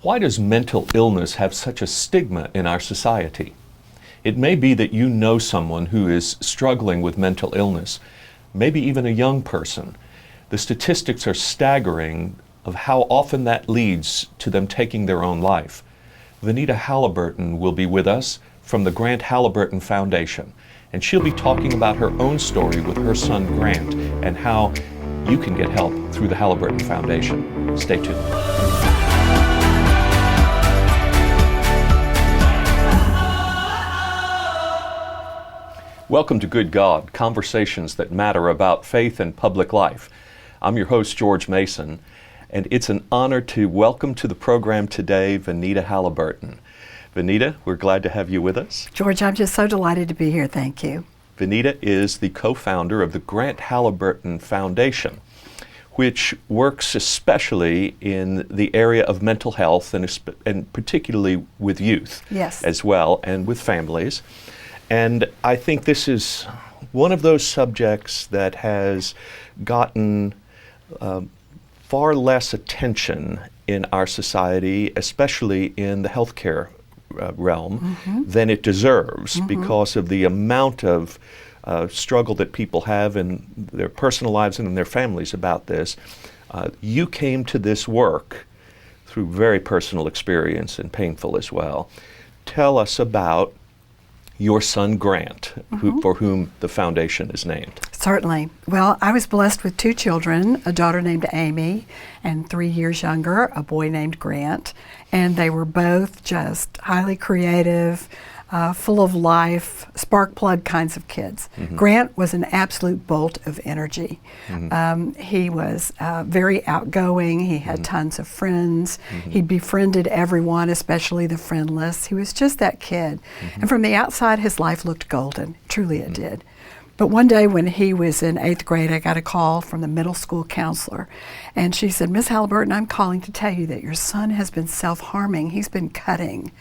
Why does mental illness have such a stigma in our society? It may be that you know someone who is struggling with mental illness, maybe even a young person. The statistics are staggering of how often that leads to them taking their own life. Vanita Halliburton will be with us from the Grant Halliburton Foundation, and she'll be talking about her own story with her son Grant and how you can get help through the Halliburton Foundation. Stay tuned. Welcome to Good God, conversations that matter about faith and public life. I'm your host, George Mason, and it's an honor to welcome to the program today Vanita Halliburton. Vanita, we're glad to have you with us. George, I'm just so delighted to be here. Thank you. Vanita is the co-founder of the Grant Halliburton Foundation, which works especially in the area of mental health and particularly with youth as well, and with families. And I think this is one of those subjects that has gotten far less attention in our society, especially in the healthcare realm, than it deserves because of the amount of struggle that people have in their personal lives and in their families about this. You came to this work through very personal experience and painful as well. Tell us about your son Grant, for whom the foundation is named. Certainly. Well, I was blessed with two children, a daughter named Amy, and 3 years younger, a boy named Grant. And they were both just highly creative, full of life, spark plug kinds of kids. Grant was an absolute bolt of energy. He was very outgoing. He had tons of friends. He befriended everyone, especially the friendless. He was just that kid. And from the outside, his life looked golden. Truly it did. But one day when he was in 8th grade, I got a call from the middle school counselor. And she said, "Miss Halliburton, I'm calling to tell you that your son has been self-harming. He's been cutting."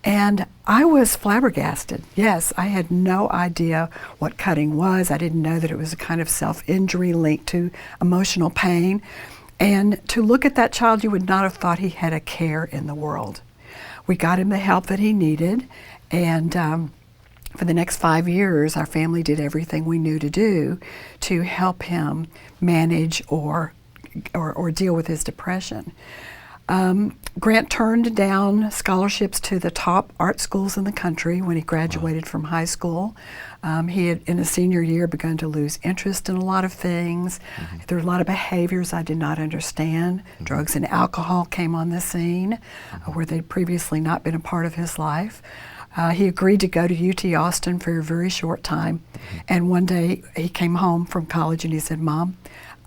And I was flabbergasted. Yes, I had no idea what cutting was. I didn't know that it was a kind of self-injury linked to emotional pain. And to look at that child, you would not have thought he had a care in the world. We got him the help that he needed, and for the next 5 years, our family did everything we knew to do to help him manage or deal with his depression. Grant turned down scholarships to the top art schools in the country when he graduated from high school. He had, in his senior year, begun to lose interest in a lot of things. There were a lot of behaviors I did not understand. Drugs and alcohol came on the scene where they'd previously not been a part of his life. He agreed to go to UT Austin for a very short time. And one day he came home from college and he said, "Mom,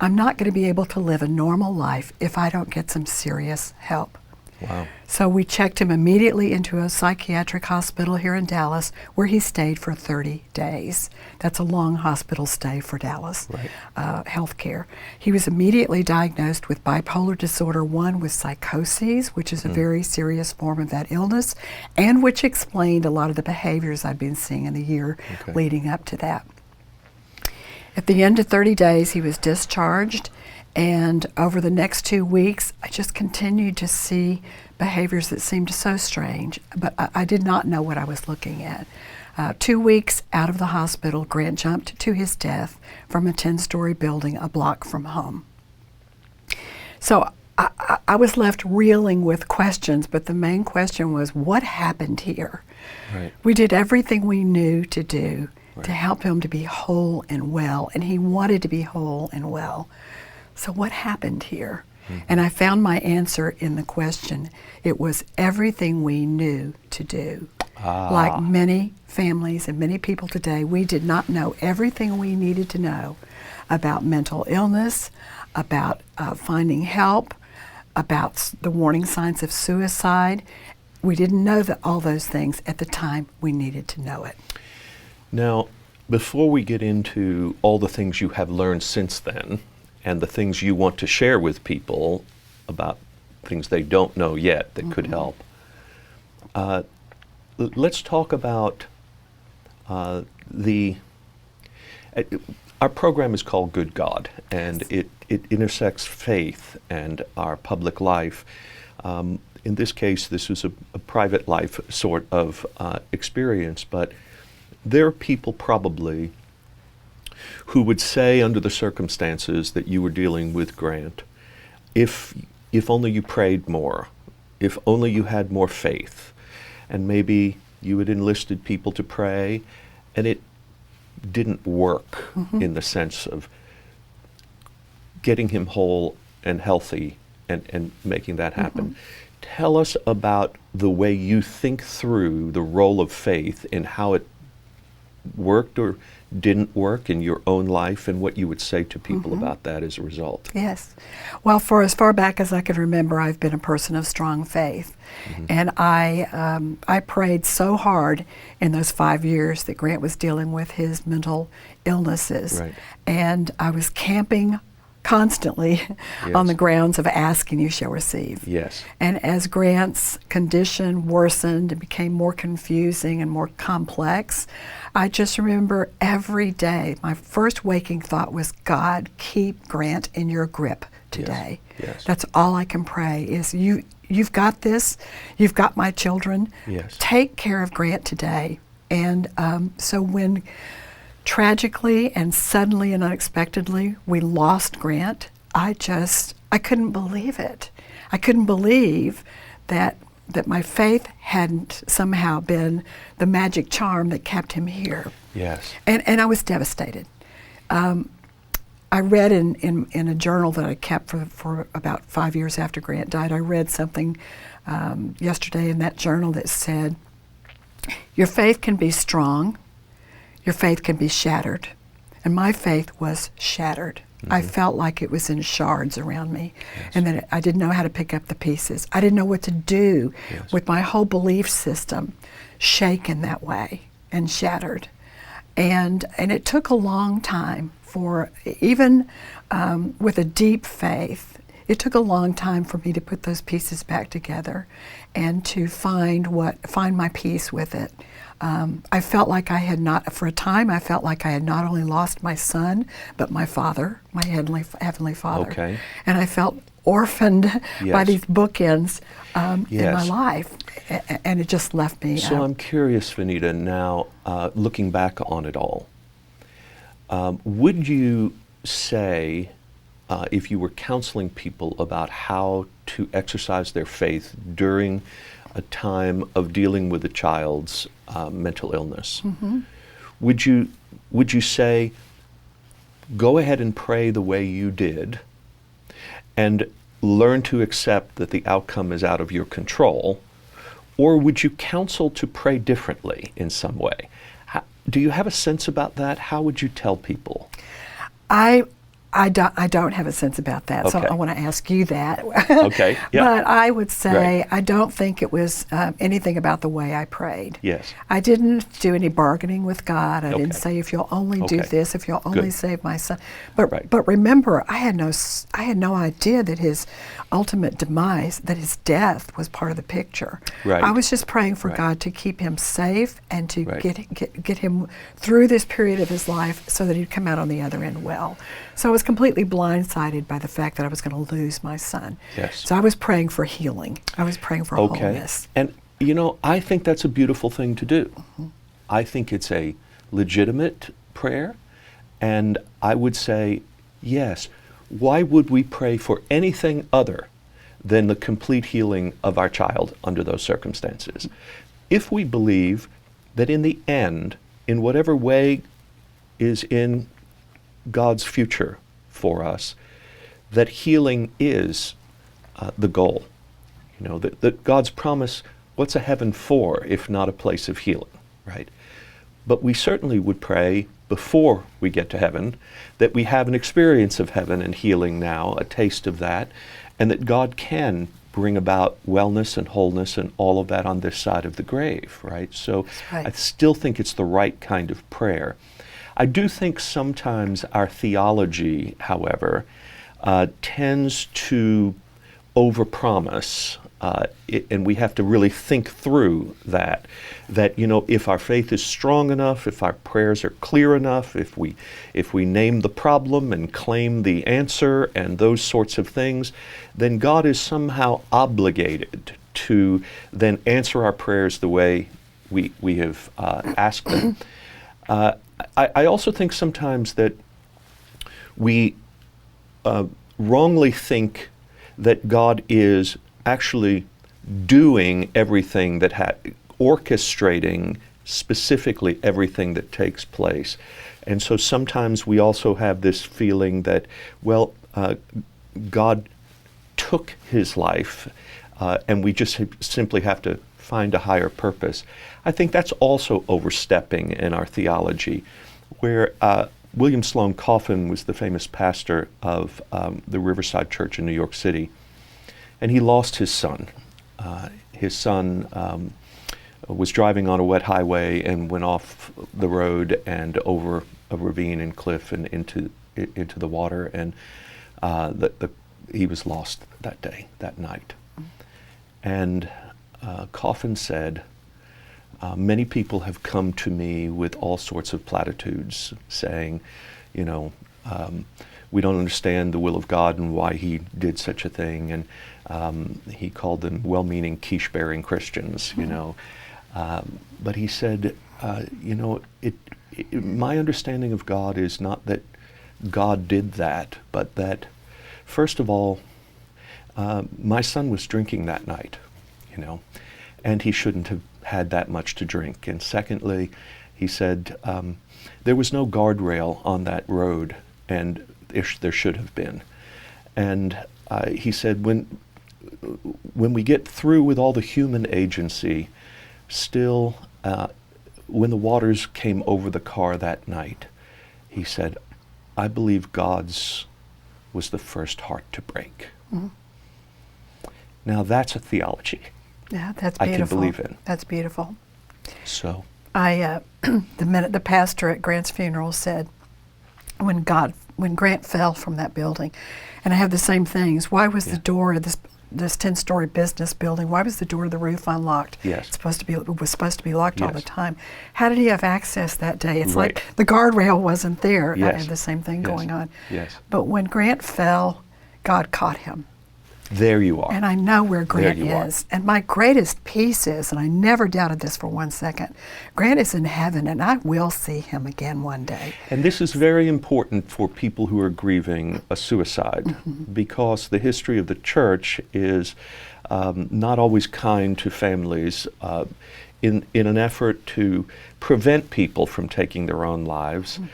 I'm not going to be able to live a normal life if I don't get some serious help." Wow. So we checked him immediately into a psychiatric hospital here in Dallas, where he stayed for 30 days. That's a long hospital stay for Dallas healthcare. He was immediately diagnosed with bipolar disorder 1 with psychoses, which is a very serious form of that illness, and which explained a lot of the behaviors I'd been seeing in the year leading up to that. At the end of 30 days, he was discharged, and over the next 2 weeks, I just continued to see behaviors that seemed so strange, but I did not know what I was looking at. 2 weeks out of the hospital, Grant jumped to his death from a 10-story building a block from home. So I was left reeling with questions, but the main question was, what happened here? We did everything we knew to do to help him to be whole and well, and he wanted to be whole and well. So what happened here? And I found my answer in the question. It was everything we knew to do. Like many families and many people today, we did not know everything we needed to know about mental illness, about finding help, about the warning signs of suicide. We didn't know all those things at the time we needed to know it. Now, before we get into all the things you have learned since then, and the things you want to share with people about things they don't know yet that could help, let's talk about our program is called Good God, and it intersects faith and our public life. in this case, this was a private life sort of experience, but there are people probably who would say under the circumstances that you were dealing with Grant, if only you prayed more, if only you had more faith, and maybe you had enlisted people to pray, and it didn't work in the sense of getting him whole and healthy and making that happen. Tell us about the way you think through the role of faith in how it worked or didn't work in your own life, and what you would say to people about that as a result. Yes. Well, for as far back as I can remember, I've been a person of strong faith. And I prayed so hard in those 5 years that Grant was dealing with his mental illnesses. Right. And I was camping constantly on the grounds of asking, you shall receive. Yes. And as Grant's condition worsened and became more confusing and more complex, I just remember every day, my first waking thought was, God, keep Grant in your grip today. Yes. That's all I can pray is, you've got this, you've got my children. Yes. Take care of Grant today. And so when tragically and suddenly and unexpectedly we lost Grant, I couldn't believe it. I couldn't believe that my faith hadn't somehow been the magic charm that kept him here. Yes. And I was devastated. I read in a journal that I kept for about 5 years after Grant died, I read something yesterday in that journal that said, your faith can be strong, your faith can be shattered. And my faith was shattered. I felt like it was in shards around me, and that I didn't know how to pick up the pieces. I didn't know what to do with my whole belief system shaken that way and shattered. And it took a long time for, even with a deep faith, it took a long time for me to put those pieces back together and to find my peace with it. I felt like I had not, for a time, I felt like I had not only lost my son, but my father, my heavenly Father. Okay. And I felt orphaned by these bookends in my life, and it just left me. So I'm curious, Vanita, now looking back on it all, would you say, if you were counseling people about how to exercise their faith during a time of dealing with a child's mental illness, would you say, go ahead and pray the way you did, and learn to accept that the outcome is out of your control, or would you counsel to pray differently in some way? Do you have a sense about that? How would you tell people? I don't have a sense about that, so I want to ask you that. Okay. Yeah. But I would say I don't think it was anything about the way I prayed. Yes. I didn't do any bargaining with God. I didn't say, if you'll only do this, if you'll only save my son. But remember, I had no idea that his ultimate demise, that his death, was part of the picture. Right. I was just praying for God to keep him safe and to get him through this period of his life so that he'd come out on the other end well. So I was completely blindsided by the fact that I was going to lose my son. Yes. So I was praying for healing. I was praying for wholeness. And I think that's a beautiful thing to do. I think it's a legitimate prayer, and I would say, yes, why would we pray for anything other than the complete healing of our child under those circumstances? If we believe that in the end, in whatever way is in God's future for us, that healing is the goal. That God's promise, what's a heaven for if not a place of healing, right? But we certainly would pray before we get to heaven that we have an experience of heaven and healing now, a taste of that, and that God can bring about wellness and wholeness and all of that on this side of the grave, right? So I still think it's the right kind of prayer. I do think sometimes our theology, however, tends to overpromise, and we have to really think through that if our faith is strong enough, if our prayers are clear enough, if we name the problem and claim the answer and those sorts of things, then God is somehow obligated to then answer our prayers the way we have asked them. I also think sometimes that we wrongly think that God is actually doing everything orchestrating specifically everything that takes place. And so sometimes we also have this feeling that, well, God took his life and we just simply have to find a higher purpose. I think that's also overstepping in our theology, where William Sloane Coffin was the famous pastor of the Riverside Church in New York City, and he lost his son. His son was driving on a wet highway and went off the road and over a ravine and cliff and into the water, and he was lost that night. And Coffin said, many people have come to me with all sorts of platitudes saying, we don't understand the will of God and why he did such a thing. And he called them well-meaning quiche-bearing Christians, But he said, my understanding of God is not that God did that, but that, first of all, my son was drinking that night, and he shouldn't have had that much to drink. And secondly, he said, there was no guardrail on that road, and there should have been. And he said, when we get through with all the human agency, still, when the waters came over the car that night, he said, I believe God's was the first heart to break. Mm-hmm. Now that's a theology. Yeah, that's beautiful. I can believe in. That's beautiful. So the pastor at Grant's funeral said, when Grant fell from that building, and I have the same things. Why was the door of this 10-story business building? Why was the door of the roof unlocked? Yes, it was supposed to be locked all the time. How did he have access that day? It's like the guardrail wasn't there. Yes. I had the same thing going on. Yes. But when Grant fell, God caught him. There you are. And I know where Grant is. And my greatest peace is, and I never doubted this for one second, Grant is in heaven, and I will see him again one day. And this is very important for people who are grieving a suicide, mm-hmm. because the history of the church is not always kind to families in an effort to prevent people from taking their own lives. Mm-hmm.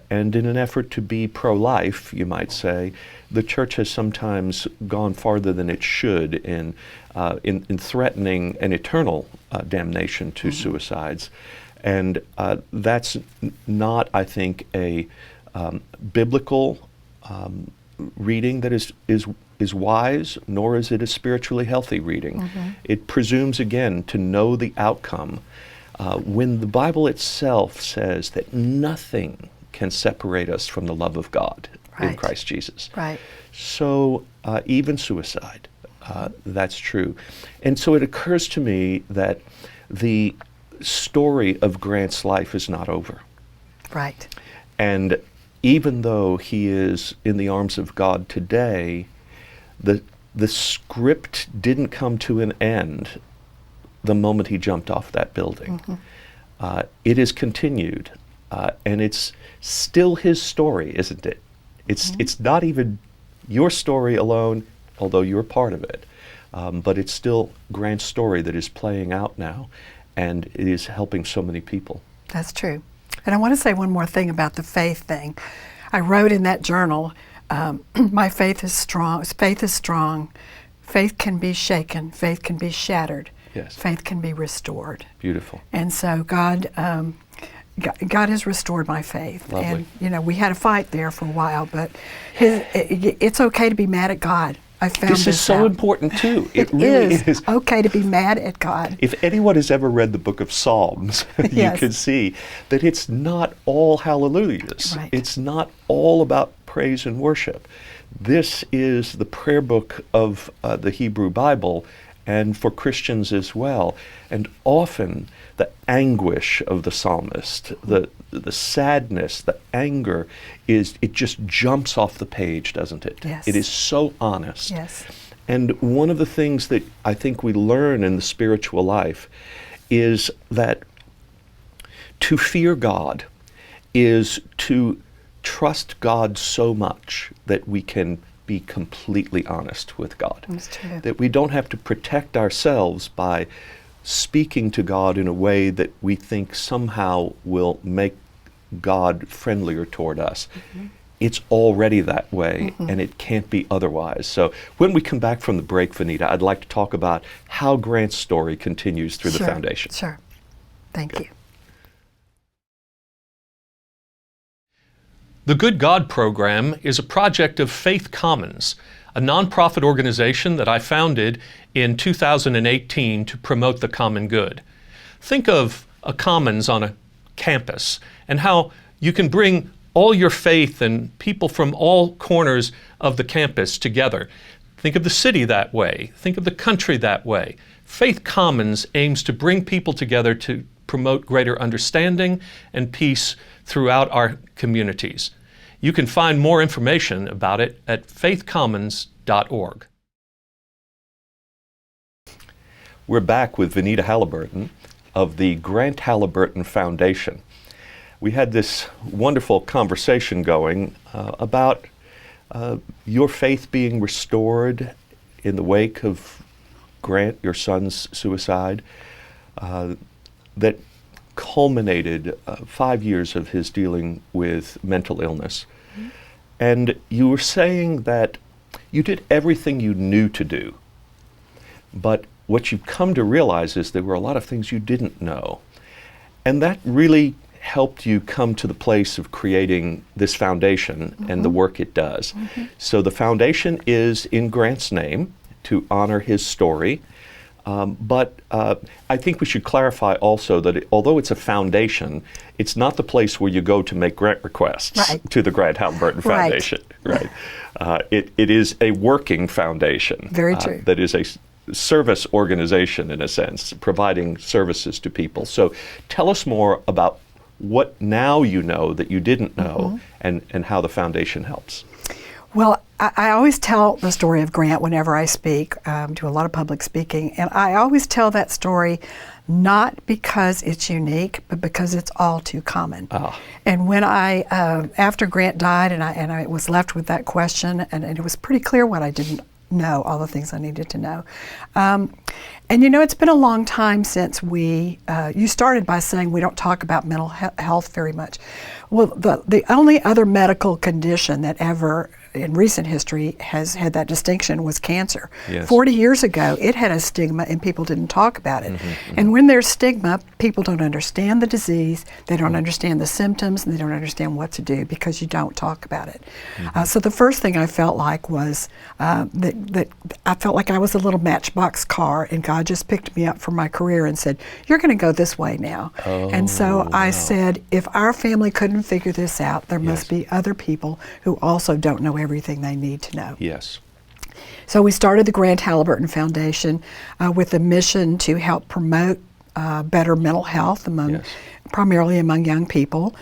And in an effort to be pro-life, you might say, the church has sometimes gone farther than it should in threatening an eternal damnation to mm-hmm. suicides. And that's not, I think, a biblical reading that is wise, nor is it a spiritually healthy reading. Mm-hmm. It presumes, again, to know the outcome. When the Bible itself says that nothing can separate us from the love of God in Christ Jesus. Right. So even suicide, that's true. And so it occurs to me that the story of Grant's life is not over. Right. And even though he is in the arms of God today, the script didn't come to an end the moment he jumped off that building. Mm-hmm. It is continued, and it's still his story, isn't it? It's not even your story alone, although you're part of it, but it's still Grant's story that is playing out now, and it is helping so many people. That's true. And I want to say one more thing about the faith thing. I wrote in that journal, my faith is strong. Faith is strong. Faith can be shaken. Faith can be shattered. Yes. Faith can be restored. Beautiful. And so God has restored my faith. Lovely. And, we had a fight there for a while, but it's okay to be mad at God. I found this is so out. Important, too. It really is okay to be mad at God. If anyone has ever read the book of Psalms, you can see that it's not all hallelujahs. Right. It's not all about praise and worship. This is the prayer book of the Hebrew Bible, and for Christians as well. And often the anguish of the psalmist, the sadness, the anger, it just jumps off the page, doesn't it? Yes. It is so honest. Yes. And one of the things that I think we learn in the spiritual life is that to fear God is to trust God so much that we can be completely honest with God. That's true. That we don't have to protect ourselves by speaking to God in a way that we think somehow will make God friendlier toward us. Mm-hmm. It's already that way, mm-hmm. and it can't be otherwise. So when we come back from the break, Vanita, I'd like to talk about how Grant's story continues through the foundation. Sure. Thank you. The Good God program is a project of Faith Commons, a nonprofit organization that I founded in 2018 to promote the common good. Think of a commons on a campus and how you can bring all your faith and people from all corners of the campus together. Think of the city that way. Think of the country that way. Faith Commons aims to bring people together to promote greater understanding and peace throughout our communities. You can find more information about it at faithcommons.org. We're back with Vanita Halliburton of the Grant Halliburton Foundation. We had this wonderful conversation going about your faith being restored in the wake of Grant, your son's suicide, that culminated 5 years of his dealing with mental illness. Mm-hmm. And you were saying that you did everything you knew to do, but what you've come to realize is there were a lot of things you didn't know. And that really helped you come to the place of creating this foundation mm-hmm. and the work it does. Mm-hmm. So the foundation is in Grant's name to honor his story. But I think we should clarify also that although it's a foundation, it's not the place where you go to make grant requests to the Grant Halliburton Foundation. Right. It is a working foundation. Very true. That is a service organization, in a sense, providing services to people. So tell us more about what now you know that you didn't know, mm-hmm. and how the foundation helps. Well, I always tell the story of Grant whenever I speak, do a lot of public speaking, and I always tell that story not because it's unique, but because it's all too common. And when I, after Grant died, and I was left with that question, and it was pretty clear what I didn't know, all the things I needed to know. And you know, it's been a long time since you started by saying we don't talk about mental health very much. Well, the only other medical condition that ever in recent history has had that distinction was cancer. Yes. 40 years ago, it had a stigma and people didn't talk about it. Mm-hmm, mm-hmm. And when there's stigma, people don't understand the disease, they don't understand the symptoms, and they don't understand what to do because you don't talk about it. Mm-hmm. So the first thing I felt like was that I felt like I was a little matchbox car and God just picked me up from my career and said, you're going to go this way now. And so I said, if our family couldn't figure this out, there must be other people who also don't know everything they need to know. Yes. So we started the Grant Halliburton Foundation with a mission to help promote better mental health primarily among young people,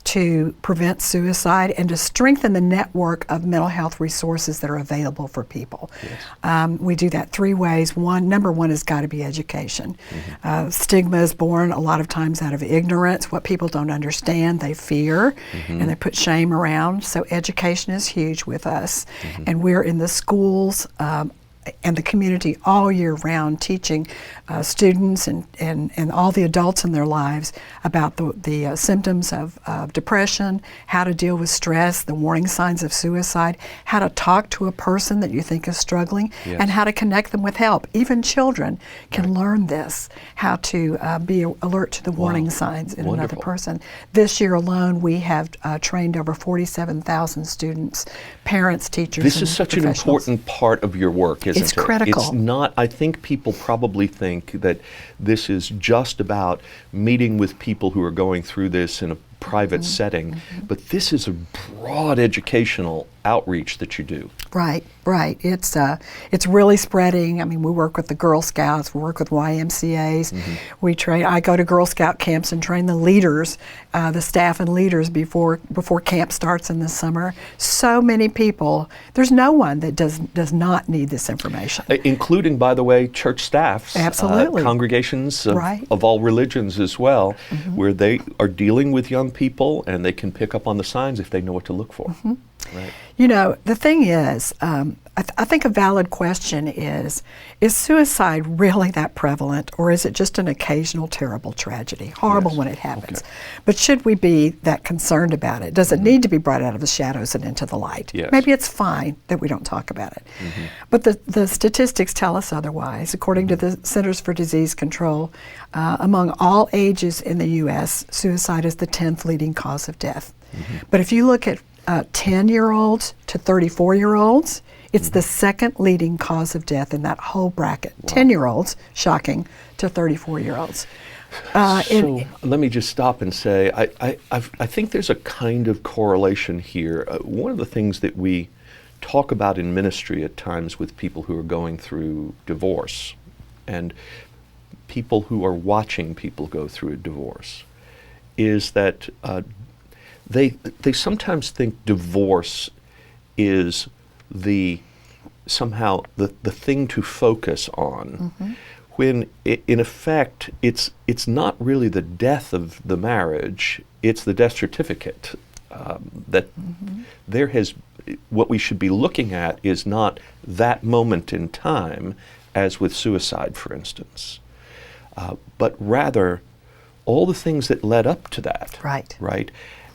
to prevent suicide and to strengthen the network of mental health resources that are available for people. Yes. We do that three ways. Number one has got to be education. Mm-hmm. Stigma is born a lot of times out of ignorance, what people don't understand, they fear, mm-hmm. and they put shame around. So education is huge with us. Mm-hmm. And we're in the schools and the community all year round teaching students and all the adults in their lives about the symptoms of depression, how to deal with stress, the warning signs of suicide, how to talk to a person that you think is struggling, and how to connect them with help. Even children can learn this, how to be alert to the warning signs in another person. This year alone, we have trained over 47,000 students, parents, teachers, This is such an important part of your work, isn't it? It's critical. It's not, I think people probably think that this is just about meeting with people who are going through this in a private mm-hmm. setting, mm-hmm. but this is a broad educational outreach that you do. Right. Right. It's really spreading. I mean, we work with the Girl Scouts. We work with YMCA's. We train. I go to Girl Scout camps and train the leaders, the staff and leaders before camp starts in the summer. So many people. There's no one that does not need this information. Including, by the way, church staffs. Absolutely. Congregations Right. of all religions as well, where they are dealing with young people and they can pick up on the signs if they know what to look for. Right. You know, the thing is, I think a valid question is suicide really that prevalent, or is it just an occasional terrible tragedy, horrible Yes. when it happens? Okay. But should we be that concerned about it? Does it need to be brought out of the shadows and into the light? Yes. Maybe it's fine that we don't talk about it. But the statistics tell us otherwise. According to the Centers for Disease Control, among all ages in the U.S., suicide is the 10th leading cause of death. But if you look at 10-year-olds to 34-year-olds, it's the second leading cause of death in that whole bracket. 10-year-olds, shocking, to 34-year-olds. So let me just stop and say, I think there's a kind of correlation here. One of the things that we talk about in ministry at times with people who are going through divorce and people who are watching people go through a divorce is that they sometimes think divorce is somehow the thing to focus on, when in effect it's not really the death of the marriage, it's the death certificate. That what we should be looking at is not that moment in time, as with suicide, for instance, but rather all the things that led up to that. Right. Right.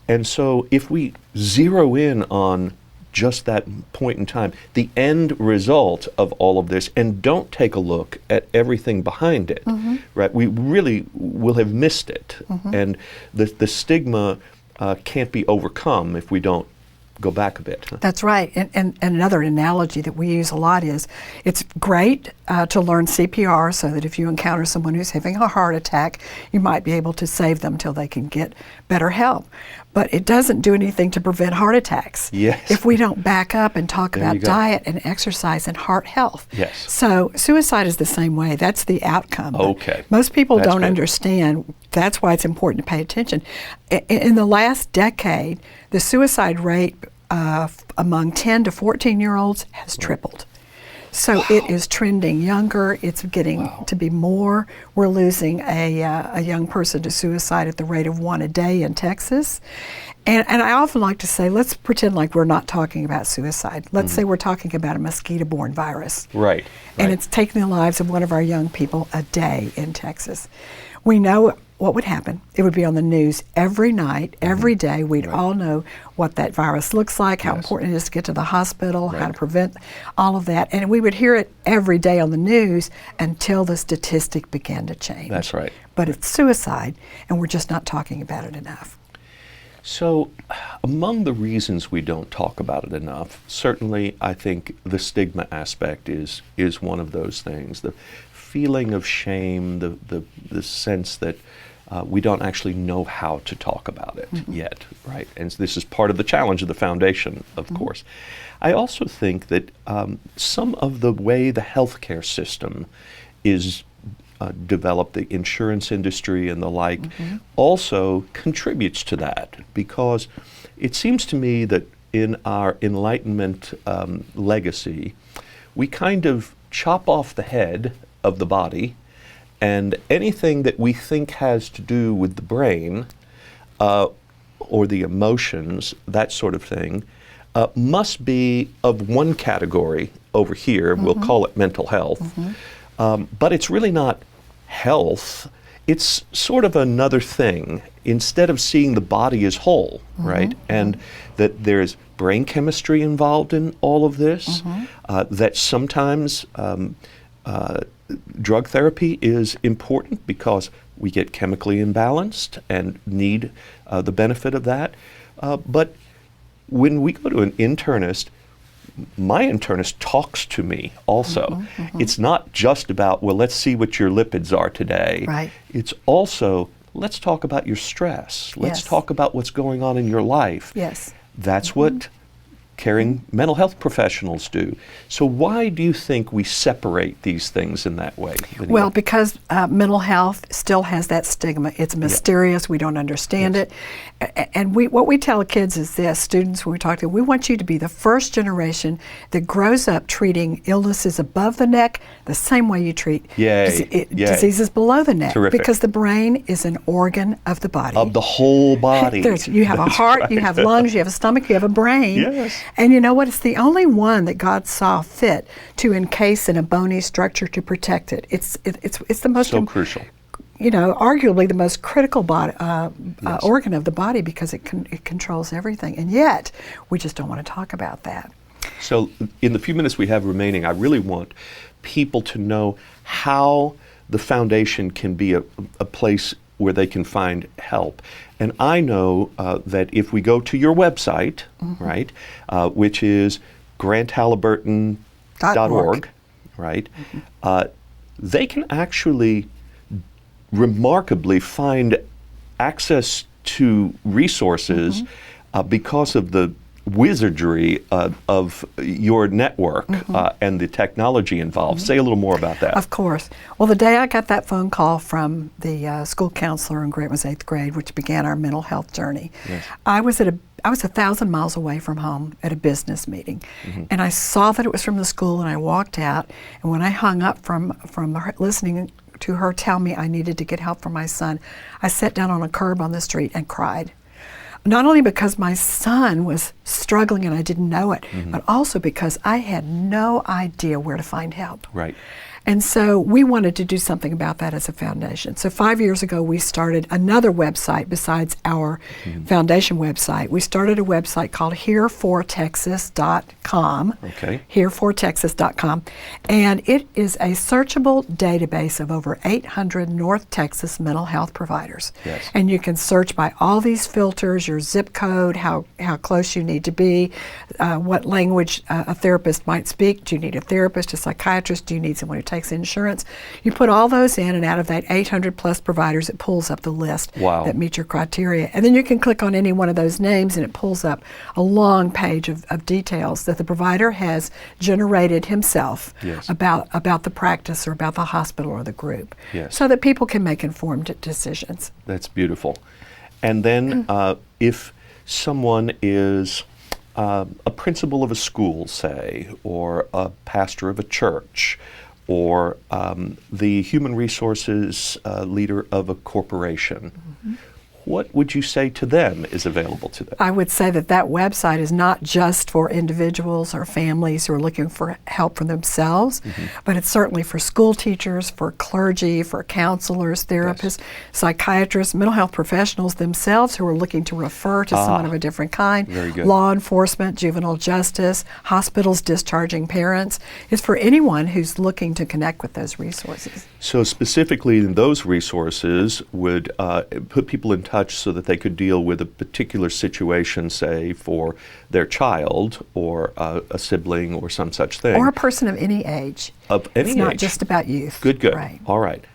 And so if we zero in on just that point in time, the end result of all of this, and don't take a look at everything behind it, right? We really will have missed it. And the stigma can't be overcome if we don't go back a bit. That's right. And another analogy that we use a lot is it's great to learn CPR so that if you encounter someone who's having a heart attack, you might be able to save them till they can get better help. But it doesn't do anything to prevent heart attacks Yes. if we don't back up and talk There about you go. diet and exercise and heart health. Yes. So suicide is the same way. That's the outcome. But Okay. most people That's don't good. understand. That's why it's important to pay attention. In the last decade, the suicide rate among 10 to 14-year-olds has tripled. So it is trending younger. It's getting to be more. We're losing a young person to suicide at the rate of 1 a day in Texas. And I often like to say, let's pretend like we're not talking about suicide. Let's say we're talking about a mosquito-borne virus. Right. And it's taking the lives of one of our young people a day in Texas. We know what would happen. It would be on the news every night, every day. We'd all know what that virus looks like, how important it is to get to the hospital, how to prevent all of that. And we would hear it every day on the news until the statistic began to change. That's right. But it's suicide, and we're just not talking about it enough. So, among the reasons we don't talk about it enough, certainly I think the stigma aspect is one of those things. The feeling of shame, the sense that we don't actually know how to talk about it yet, right? And so this is part of the challenge of the foundation, of course. I also think that some of the way the healthcare system is developed, the insurance industry and the like, also contributes to that, because it seems to me that in our Enlightenment legacy, we kind of chop off the head of the body, and anything that we think has to do with the brain or the emotions, that sort of thing, must be of one category over here. We'll call it mental health. But it's really not health. It's sort of another thing, instead of seeing the body as whole, right? And that there's brain chemistry involved in all of this, that sometimes drug therapy is important because we get chemically imbalanced and need the benefit of that. But when we go to an internist, my internist talks to me also. It's not just about, well, let's see what your lipids are today. Right. It's also, let's talk about your stress. Let's Yes. talk about what's going on in your life. Yes. That's what caring mental health professionals do. So why do you think we separate these things in that way, Vanita? Well, because mental health still has that stigma. It's mysterious. We don't understand it. And what we tell kids is this, students, when we talk to them, we want you to be the first generation that grows up treating illnesses above the neck the same way you treat diseases below the neck. Terrific. Because the brain is an organ of the body. Of the whole body. You have a heart, right. You have lungs, you have a stomach, you have a brain. Yes. And you know what? It's the only one that God saw fit to encase in a bony structure to protect it. It's the most so crucial. Arguably the most critical body, organ of the body, because it controls everything. And yet, we just don't want to talk about that. So in the few minutes we have remaining, I really want people to know how the foundation can be a place where they can find help. And I know that if we go to your website, right, which is GrantHalliburton.org, right, they can actually remarkably find access to resources because of the wizardry of your network and the technology involved. Say a little more about that. Of course. Well, the day I got that phone call from the school counselor, and Grant was 8th grade, which began our mental health journey, I was 1,000 miles away from home at a business meeting, and I saw that it was from the school, and I walked out, and when I hung up from her, listening to her tell me I needed to get help for my son, I sat down on a curb on the street and cried. Not only because my son was struggling and I didn't know it, but also because I had no idea where to find help. Right. And so we wanted to do something about that as a foundation. So 5 years ago, we started another website besides our foundation website. We started a website called herefortexas.com. Okay. Herefortexas.com. And it is a searchable database of over 800 North Texas mental health providers. Yes. And you can search by all these filters, your zip code, how close you need to be, what language a therapist might speak. Do you need a therapist, a psychiatrist? Do you need someone who takes insurance? You put all those in, and out of that 800 plus providers, it pulls up the list that meet your criteria. And then you can click on any one of those names, and it pulls up a long page of details that the provider has generated himself about the practice or about the hospital or the group, so that people can make informed decisions. That's beautiful. And then if someone is a principal of a school, say, or a pastor of a church, or the human resources leader of a corporation, what would you say to them is available to them? I would say that website is not just for individuals or families who are looking for help for themselves, but it's certainly for school teachers, for clergy, for counselors, therapists, psychiatrists, mental health professionals themselves who are looking to refer to someone of a different kind, law enforcement, juvenile justice, hospitals discharging parents. It's for anyone who's looking to connect with those resources. So specifically, those resources would put people in touch so that they could deal with a particular situation, say, for their child or a sibling or some such thing. Or a person of any age. Of any age. It's not just about youth. Good. Right. All right.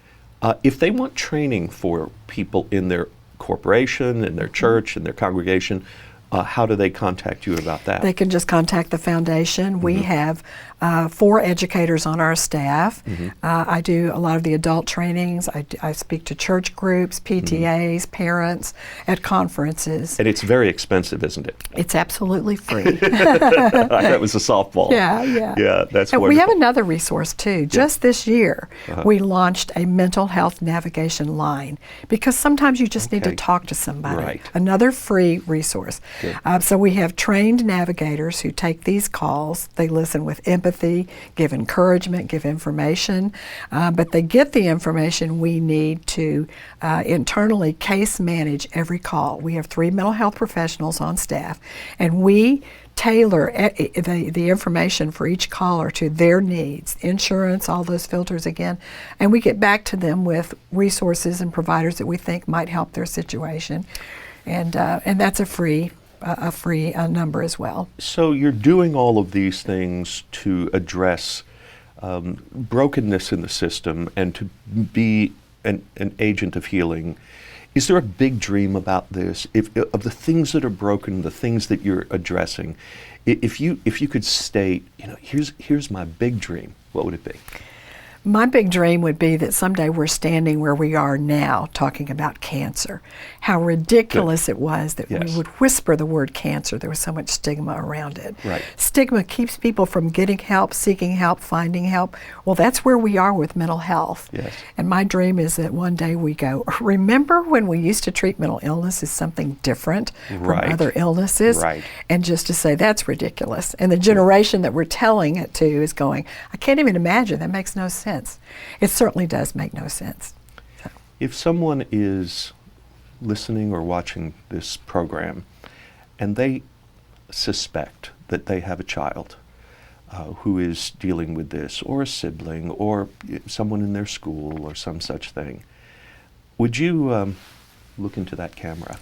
If they want training for people in their corporation, in their church, in their congregation, how do they contact you about that? They can just contact the foundation. We have 4 educators on our staff. I do a lot of the adult trainings. I speak to church groups, PTAs, parents, at conferences. And it's very expensive, isn't it? It's absolutely free. That was a softball. Yeah. Yeah, that's and wonderful. we have another resource too. Just this year, we launched a mental health navigation line, because sometimes you just need to talk to somebody. Right. Another free resource. So we have trained navigators who take these calls. They listen with empathy, give encouragement, give information, but they get the information we need to internally case manage every call. We have 3 mental health professionals on staff, and we tailor the information for each caller to their needs, insurance, all those filters again, and we get back to them with resources and providers that we think might help their situation, and that's a free number as well. So you're doing all of these things to address brokenness in the system and to be an agent of healing Is there a big dream about this? Of the things that are broken, the things that you're addressing, if you could state, here's my big dream, what would it be? My big dream would be that someday we're standing where we are now talking about cancer. How ridiculous it was that we would whisper the word cancer. There was so much stigma around it. Right. Stigma keeps people from getting help, seeking help, finding help. Well, that's where we are with mental health. Yes. And my dream is that one day we go, remember when we used to treat mental illness as something different from other illnesses? Right. And just to say, that's ridiculous. And the generation that we're telling it to is going, I can't even imagine. That makes no sense. It certainly does make no sense. So. If someone is listening or watching this program and they suspect that they have a child who is dealing with this, or a sibling, or someone in their school, or some such thing, would you look into that camera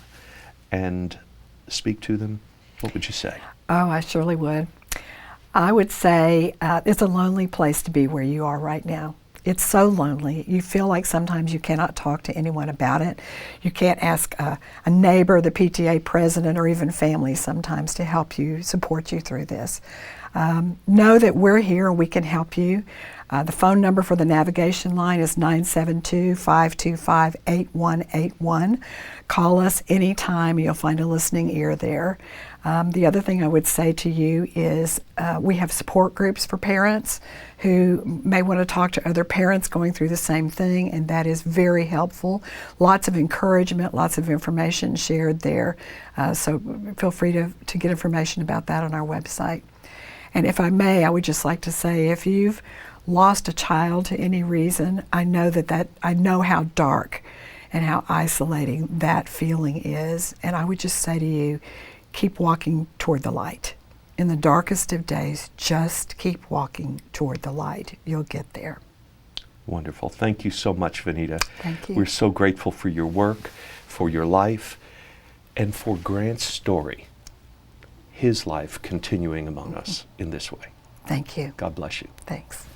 and speak to them? What would you say? Oh, I surely would. I would say it's a lonely place to be where you are right now. It's so lonely. You feel like sometimes you cannot talk to anyone about it. You can't ask a neighbor, the PTA president, or even family sometimes to help you, support you through this. Know that we're here and we can help you. The phone number for the navigation line is 972-525-8181. Call us anytime. You'll find a listening ear there. The other thing I would say to you is we have support groups for parents who may want to talk to other parents going through the same thing, and that is very helpful. Lots of encouragement, lots of information shared there. So feel free to get information about that on our website. And if I may, I would just like to say, if you've lost a child to any reason, I know I know how dark and how isolating that feeling is. And I would just say to you, keep walking toward the light. In the darkest of days, just keep walking toward the light. You'll get there. Wonderful. Thank you so much, Vanita. Thank you. We're so grateful for your work, for your life, and for Grant's story, his life continuing among us in this way. Thank you. God bless you. Thanks.